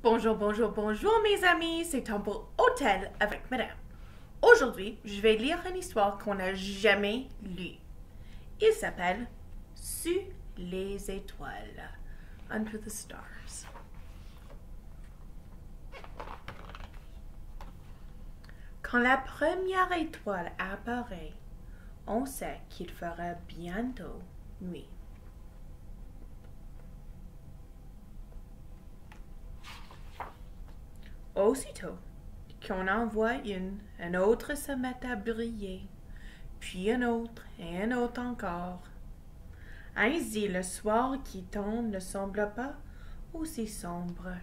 Bonjour, bonjour, bonjour mes amis, c'est temps pour Hôtel avec Madame. Aujourd'hui, je vais lire une histoire qu'on n'a jamais lue. Il s'appelle Sous les étoiles, Under the Stars. Quand la première étoile apparaît, on sait qu'il fera bientôt nuit. Aussitôt qu'on en voit une, un autre se met à briller, puis un autre et un autre encore. Ainsi, le soir qui tombe ne semble pas aussi sombre.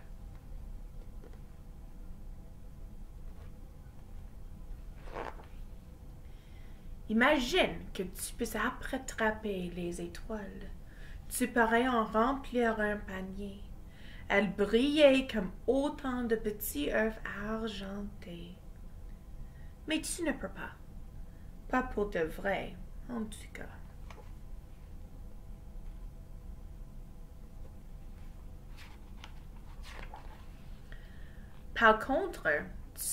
Imagine que tu peux attraper les étoiles. Tu pourrais en remplir un panier. Elles brillaient comme autant de petits œufs argentés. Mais tu ne peux pas. Pas pour de vrai, en tout cas. Par contre,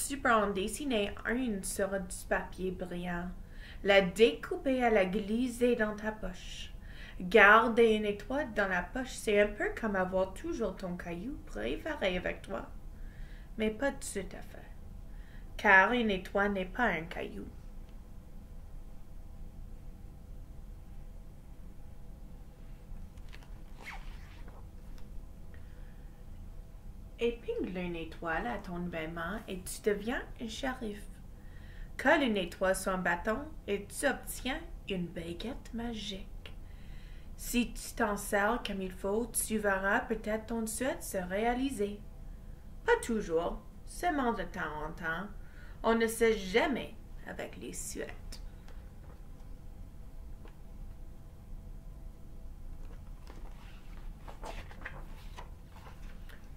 tu peux en dessiner une sur du papier brillant, la découper et la glisser dans ta poche. Garder une étoile dans la poche, c'est un peu comme avoir toujours ton caillou préféré avec toi. Mais pas tout à fait, car une étoile n'est pas un caillou. Épingle une étoile à ton vêtement et tu deviens un shérif. Colle une étoile sur un bâton et tu obtiens une baguette magique. Si tu t'en sers comme il faut, tu verras peut-être ton souhait se réaliser. Pas toujours, seulement de temps en temps. On ne sait jamais avec les souhaits.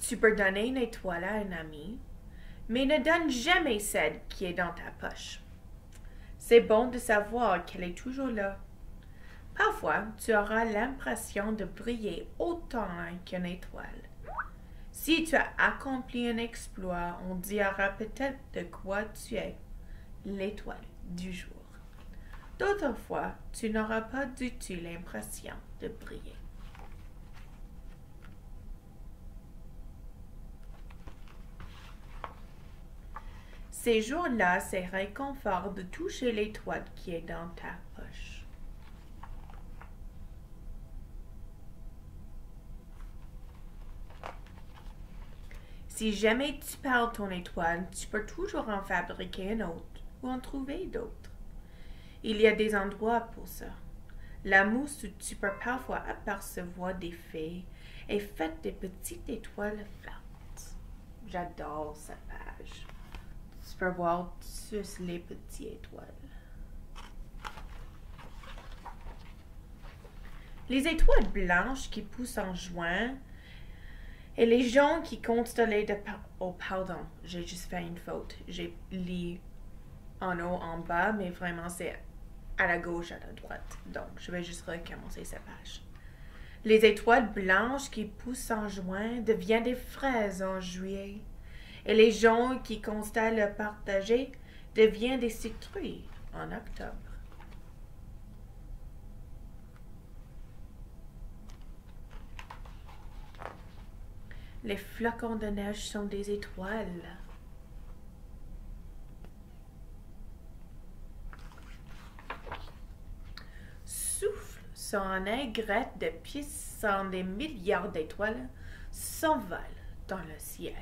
Tu peux donner une étoile à un ami, mais ne donne jamais celle qui est dans ta poche. C'est bon de savoir qu'elle est toujours là. Parfois, tu auras l'impression de briller autant qu'une étoile. Si tu as accompli un exploit, on dira peut-être de quoi tu es l'étoile du jour. D'autres fois, tu n'auras pas du tout l'impression de briller. Ces jours-là, c'est réconfort de toucher l'étoile qui est dans ta poche. Si jamais tu perds ton étoile, tu peux toujours en fabriquer une autre ou en trouver d'autres. Il y a des endroits pour ça. La mousse où tu peux parfois apercevoir des fées est faite de petites étoiles vertes. J'adore cette page. Tu peux voir tous les petites étoiles. Les étoiles blanches qui poussent en juin et les gens qui constellaient de... Oh, pardon, j'ai juste fait une faute. J'ai lu en haut, en bas, mais vraiment c'est à la gauche, à la droite. Donc, je vais juste recommencer cette page. Les étoiles blanches qui poussent en juin deviennent des fraises en juillet. Et les gens qui constellent le partagé deviennent des citrouilles en octobre. Les flocons de neige sont des étoiles. Souffle son aigrette de puissants des milliards d'étoiles s'envolent dans le ciel.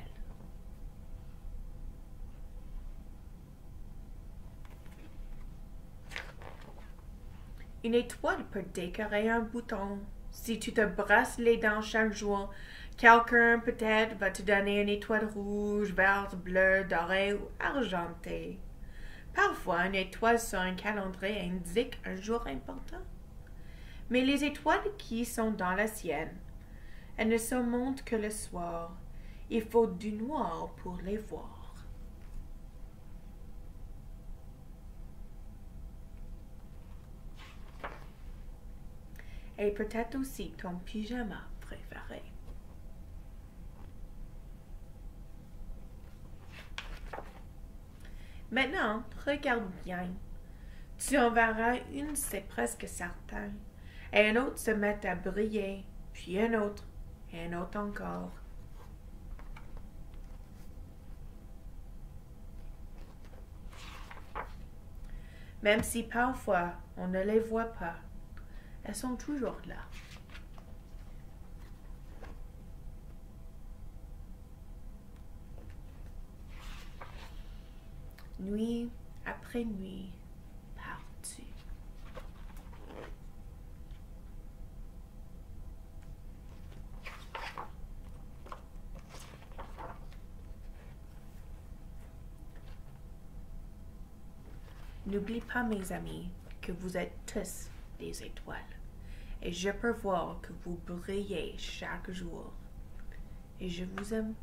Une étoile peut décorer un bouton. Si tu te brasses les dents chaque jour, quelqu'un peut-être va te donner une étoile rouge, verte, bleue, dorée ou argentée. Parfois, une étoile sur un calendrier indique un jour important. Mais les étoiles qui sont dans la sienne, elles ne se montrent que le soir. Il faut du noir pour les voir. Et peut-être aussi ton pyjama préféré. Maintenant, regarde bien. Tu en verras une, c'est presque certain, et un autre se met à briller, puis un autre, et un autre encore. Même si parfois on ne les voit pas, elles sont toujours là. Nuit après nuit, pars-tu. N'oublie pas, mes amis, que vous êtes tous des étoiles, et je peux voir que vous brillez chaque jour. Et je vous aime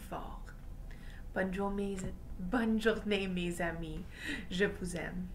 fort. Bonne journée, mes amis, je vous aime.